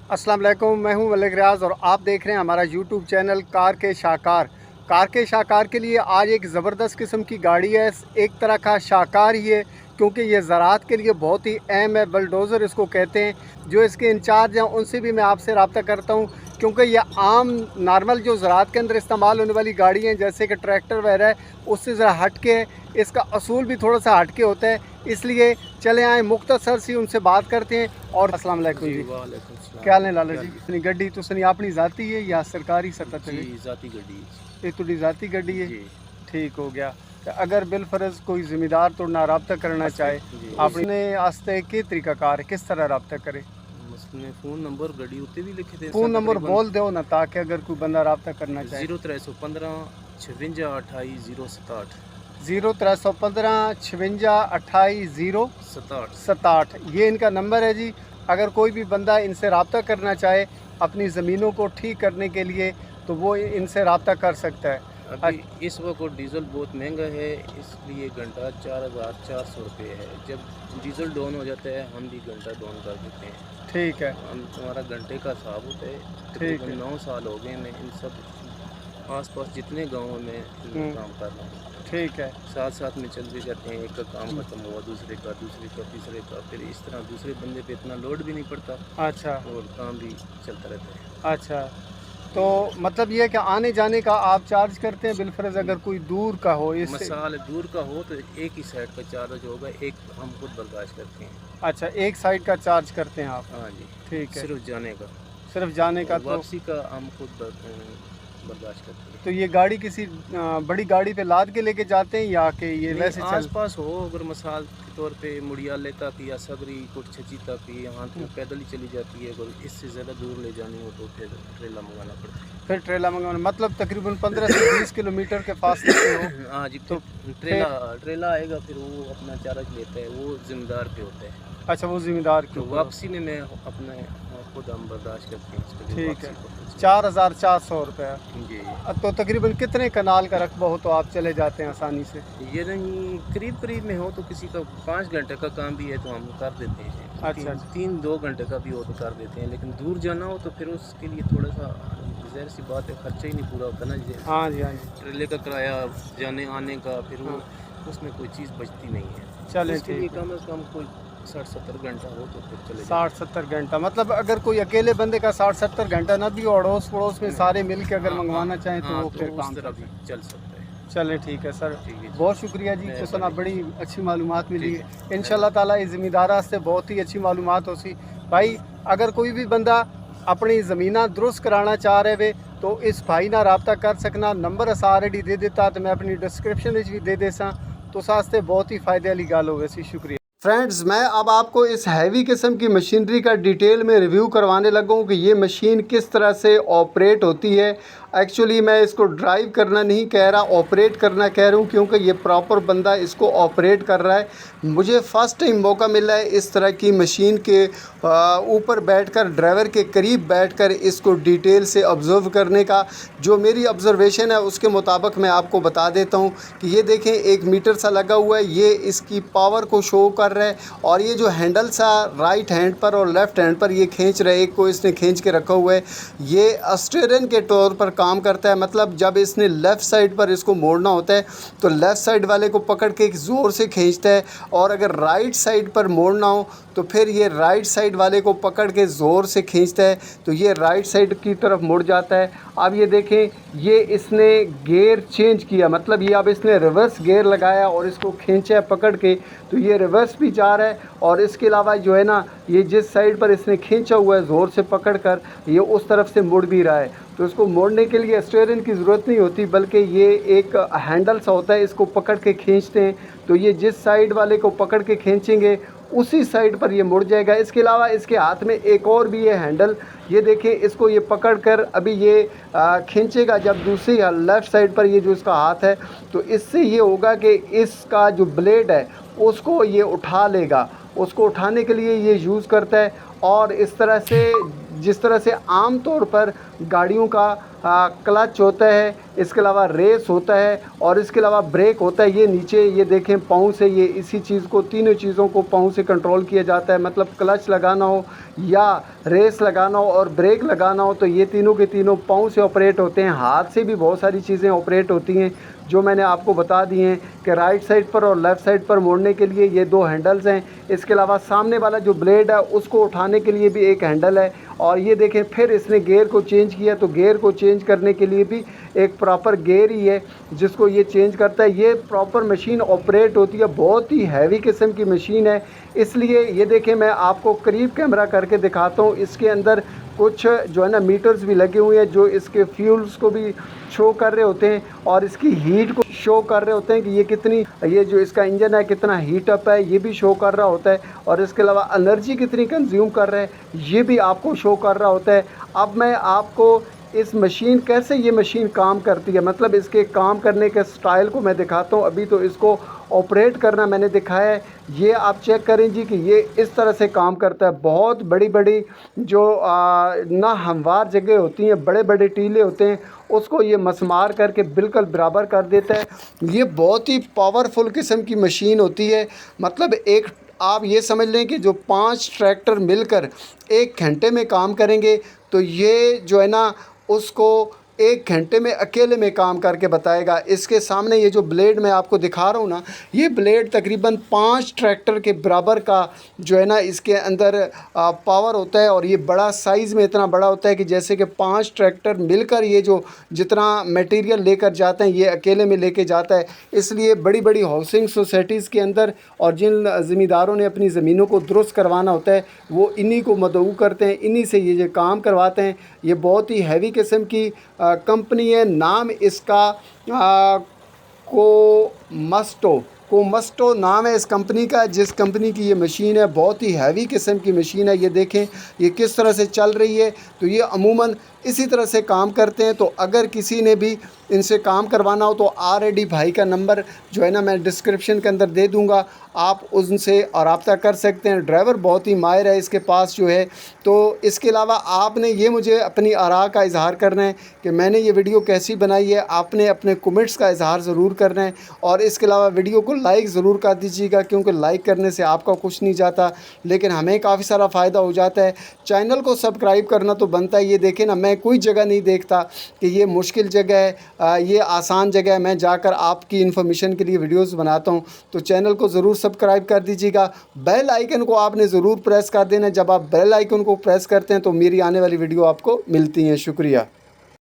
अस्सलाम वालेकुम, मैं हूं मलिक रियाज और आप देख रहे हैं हमारा यूट्यूब चैनल कार के शाहकार। कार के शाहकार के लिए आज एक ज़बरदस्त किस्म की गाड़ी है। एक तरह का शाहकार ही है क्योंकि ये ज़राअत के लिए बहुत ही अहम है। बलडोज़र इसको कहते हैं। जो इसके इंचार्ज हैं उनसे भी मैं आपसे रब्ता करता हूं क्योंकि ये आम नॉर्मल जो ज़राअत के अंदर इस्तेमाल होने वाली गाड़ी हैं जैसे कि ट्रैक्टर वगैरह है उससे ज़रा हट के इसका असूल भी थोड़ा सा हट के होता है। इसलिए चले आए मुख्तसर सी उनसे बात करते हैं। और अस्सलाम वालेकुम जी, क्या हाल है लाला जी? अपनी गड्डी तुसनी अपनी ज़ाती है या सरकारी सतह पे? ज़ाती गड्डी ये तुड़ी ज़ाती गड्डी है। जी। ठीक हो गया। तो अगर बिलफर्ज कोई ज़िम्मेदार तो ना रब्ता करना चाहे आपने आस्ते के तरीका कार किस तरह रब्ता करे? उसने फ़ोन नंबर गड्डी उत्ते भी लिखे थे। फ़ोन नंबर बोल दो ना ताकि अगर कोई बंदा रब्ता करना चाहे। 0315 56 28 067 0315 56 28 067 ये इनका नंबर है जी। अगर कोई भी बंदा इनसे रब्ता करना चाहे अपनी ज़मीनों को ठीक करने के लिए तो वो इनसे रब्ता कर सकता है। अभी इस वक्त डीज़ल बहुत महंगा है, इसलिए घंटा 4400 रुपये है। जब डीज़ल डाउन हो जाता है हम भी घंटा डाउन कर देते हैं। ठीक है, हमारा घंटे का हिसाब होता है। ठीक है। 9 साल हो गए मैं इन सब आसपास जितने गाँवों में काम कर रहा हूँ। ठीक है, साथ साथ में चलते जाते हैं। एक का काम खत्म हुआ दूसरे का तीसरे का, फिर इस तरह दूसरे बंदे पे इतना लोड भी नहीं पड़ता। अच्छा और काम भी चलता रहता है। अच्छा। तो मतलब ये है कि आने जाने का आप चार्ज करते हैं बिलफर्ज अगर कोई दूर का हो इससे? मसाल दूर का हो तो एक ही साइड का चार्ज होगा, एक हम खुद बर्दाश्त करते हैं। अच्छा, एक साइड का चार्ज करते हैं आप? हाँ जी। ठीक है, सिर्फ जाने का। सिर्फ जाने का। तो वापसी का हम खुद बर्दाश्त करते हैं। तो ये गाड़ी किसी बड़ी गाड़ी पे लाद के लेके जाते हैं या कि ये वैसे चल? आस पास हो अगर मसाल के तौर पे मुड़ियाले तक या सगरी कुछ छची तक यहाँ तो पैदल ही चली जाती है। अगर इससे ज़्यादा दूर ले जानी हो तो फिर ट्रेला मंगाना पड़ता है। फिर ट्रेला मंगवाना मतलब तकरीबन 15 से 20 किलोमीटर के फासले पे हो। हाँ जी। तो ट्रेला आएगा फिर वो अपना चार्ज लेता है, वो जिम्मेदार पे होता है। अच्छा, वो ज़िम्मेदार तो क्यों? वापसी में मैं अपने खुद हम बर्दाश्त करते हैं इसके लिए। ठीक है, 4400 रुपये। जी। तो तकरीबन कितने कनाल का रकबा हो तो आप चले जाते हैं आसानी से? ये नहीं करीब में हो तो किसी का 5 घंटे का काम भी है तो हम कर देते हैं। अच्छा। 3-2 घंटे का भी हो तो कर देते हैं, लेकिन दूर जाना हो तो फिर उसके लिए थोड़ा सा ज़ाहिर सी बात है खर्चा ही नहीं पूरा होता ना जी। हाँ जी, हाँ जी। ट्रेले का किराया जाने आने का फिर वो उसमें कोई चीज़ बचती नहीं है। चलें उसके लिए ठीक है। कम से कम कोई 60-70 घंटा हो तो फिर चले 60-70 घंटा मतलब अगर कोई अकेले बंदे का 60-70 घंटा ना भी हो, अड़ोस पड़ोस में सारे मिल के अगर मंगवाना चाहें तो वो फिर काम तरह भी चल सकता है। चलें ठीक है सर, ठीक है। बहुत शुक्रिया जी। कुछ बड़ी अच्छी मालूमात मिली है। इंशाल्लाह ताला इस ज़मींदारा से बहुत ही अच्छी मालूमात होसी। भाई अगर कोई भी बंदा अपनी ज़मीना दुरुस्त कराना चाह रहे वे तो इस भाई ना रब्ता कर सकना। नंबर अस ऑलरेडी दे दिता तो मैं अपनी डिस्क्रिप्शन भी दे देसा तो सास्ते बहुत ही फ़ायदे वाली गल होवे सी। शुक्रिया फ्रेंड्स। मैं अब आपको इस हैवी किस्म की मशीनरी का डिटेल में रिव्यू करवाने लगा हूँ कि ये मशीन किस तरह से ऑपरेट होती है। एक्चुअली मैं इसको ड्राइव करना नहीं कह रहा, ऑपरेट करना कह रहा हूँ क्योंकि ये प्रॉपर बंदा इसको ऑपरेट कर रहा है। मुझे फ़र्स्ट टाइम मौका मिला है इस तरह की मशीन के ऊपर बैठकर ड्राइवर के करीब बैठकर इसको डिटेल से ऑब्ज़र्व करने का। जो मेरी ऑब्ज़र्वेशन है उसके मुताबिक मैं आपको बता देता हूँ कि ये देखें एक मीटर सा लगा हुआ है, ये इसकी पावर को शो कर रहा है। और ये जो हैंडल सा राइट हैंड पर और लेफ़्ट हैंड पर ये खींच रहा है, एक को इसने खींच के रखा हुआ है, ये स्टीयरिंग के तौर पर काम करता है। मतलब जब इसने लेफ़्ट साइड पर इसको मोड़ना होता है तो लेफ़्ट साइड वाले को पकड़ के ज़ोर से खींचता है, और अगर राइट साइड पर मोड़ना हो तो फिर ये राइट साइड वाले को पकड़ के ज़ोर से खींचता है तो ये राइट साइड की तरफ मुड़ जाता है। अब ये देखें ये इसने गियर चेंज किया, मतलब ये अब इसने रिवर्स गियर लगाया और इसको खींचा है पकड़ के तो ये रिवर्स भी जा रहा है। और इसके अलावा जो है ना ये जिस साइड पर इसने खींचा हुआ है ज़ोर से पकड़ कर ये उस तरफ से मुड़ भी रहा है। तो इसको मोड़ने के लिए स्टीयरिंग की ज़रूरत नहीं होती बल्कि ये एक हैंडल सा होता है, इसको पकड़ के खींचते हैं तो ये जिस साइड वाले को पकड़ के खींचेंगे उसी साइड पर ये मुड़ जाएगा। इसके अलावा इसके हाथ में एक और भी है हैंडल, ये देखें इसको ये पकड़ कर अभी ये खींचेगा जब दूसरी लेफ़्ट साइड पर ये जो इसका हाथ है तो इससे ये होगा कि इसका जो ब्लेड है उसको ये उठा लेगा। उसको उठाने के लिए ये यूज़ करता है और इस तरह से जिस तरह से आम तौर पर गाड़ियों का क्लच होता है, इसके अलावा रेस होता है और इसके अलावा ब्रेक होता है, ये नीचे ये देखें पाँव से ये इसी चीज़ को, तीनों चीज़ों को पाँव से कंट्रोल किया जाता है। मतलब क्लच लगाना हो या रेस लगाना हो और ब्रेक लगाना हो तो ये तीनों के तीनों पाँव से ऑपरेट होते हैं। हाथ से भी बहुत सारी चीज़ें ऑपरेट होती हैं जो मैंने आपको बता दी हैं कि राइट साइड पर और लेफ़्ट साइड पर मोड़ने के लिए ये 2 हैंडल्स हैं। इसके अलावा सामने वाला जो ब्लेड है उसको उठाने के लिए भी एक हैंडल है। और ये देखें फिर इसने गियर को चेंज किया तो गियर को चेंज करने के लिए भी एक प्रॉपर गियर ही है जिसको ये चेंज करता है। ये प्रॉपर मशीन ऑपरेट होती है, बहुत ही हैवी किस्म की मशीन है। इसलिए ये देखें मैं आपको करीब कैमरा करके दिखाता हूँ। इसके अंदर कुछ जो है ना मीटर्स भी लगे हुए हैं जो इसके फ्यूल्स को भी शो कर रहे होते हैं और इसकी हीट को शो कर रहे होते हैं कि ये कितनी, ये जो इसका इंजन है कितना हीट अप है ये भी शो कर रहा होता है। और इसके अलावा एनर्जी कितनी कंज्यूम कर रहा है ये भी आपको शो कर रहा होता है। अब मैं आपको इस मशीन कैसे ये मशीन काम करती है, मतलब इसके काम करने के स्टाइल को मैं दिखाता हूँ। अभी तो इसको ऑपरेट करना मैंने दिखाया है, ये आप चेक करें जी कि ये इस तरह से काम करता है। बहुत बड़ी बड़ी जो ना हमवार जगह होती हैं, बड़े बड़े टीले होते हैं, उसको ये मसमार करके बिल्कुल बराबर कर देता है। ये बहुत ही पावरफुल किस्म की मशीन होती है। मतलब एक आप ये समझ लें कि जो 5 ट्रैक्टर मिलकर 1 घंटे में काम करेंगे तो ये जो है ना उसको 1 घंटे में अकेले में काम करके बताएगा। इसके सामने ये जो ब्लेड मैं आपको दिखा रहा हूँ ना, ये ब्लेड तकरीबन 5 ट्रैक्टर के बराबर का जो है ना इसके अंदर पावर होता है। और ये बड़ा साइज़ में इतना बड़ा होता है कि जैसे कि 5 ट्रैक्टर मिलकर ये जो जितना मटेरियल लेकर जाते हैं ये अकेले में लेके जाता है। इसलिए बड़ी बड़ी हाउसिंग सोसाइटीज़ के अंदर और जिन ज़मींदारों ने अपनी ज़मीनों को दुरुस्त करवाना होता है वो इन्हीं को मदऊ करते हैं, इन्हीं से ये जो काम करवाते हैं। ये बहुत ही हैवी किस्म की कंपनी है। नाम इसका कोमस्टो नाम है इस कंपनी का, जिस कंपनी की ये मशीन है। बहुत ही हैवी किस्म की मशीन है। ये देखें ये किस तरह से चल रही है। तो ये अमूमन इसी तरह से काम करते हैं। तो अगर किसी ने भी इनसे काम करवाना हो तो RAD भाई का नंबर जो है ना मैं डिस्क्रिप्शन के अंदर दे दूंगा, आप उनसे रब्ता कर सकते हैं। ड्राइवर बहुत ही माहिर है इसके पास जो है। तो इसके अलावा आपने ये मुझे अपनी आरा का इजहार करना है कि मैंने ये वीडियो कैसी बनाई है। आपने अपने कमेंट्स का इजहार ज़रूर करना है और इसके अलावा वीडियो को लाइक ज़रूर कर दीजिएगा, क्योंकि लाइक करने से आपका कुछ नहीं जाता लेकिन हमें काफ़ी सारा फ़ायदा हो जाता है। चैनल को सब्सक्राइब करना तो बनता है। ये देखें ना, मैं कोई जगह नहीं देखता कि ये मुश्किल जगह है, ये आसान जगह है। मैं जाकर आपकी इन्फॉर्मेशन के लिए वीडियोस बनाता हूं। तो चैनल को ज़रूर सब्सक्राइब कर दीजिएगा। बेल आइकन को आपने ज़रूर प्रेस कर देना। जब आप बेल आइकन को प्रेस करते हैं तो मेरी आने वाली वीडियो आपको मिलती हैं। शुक्रिया।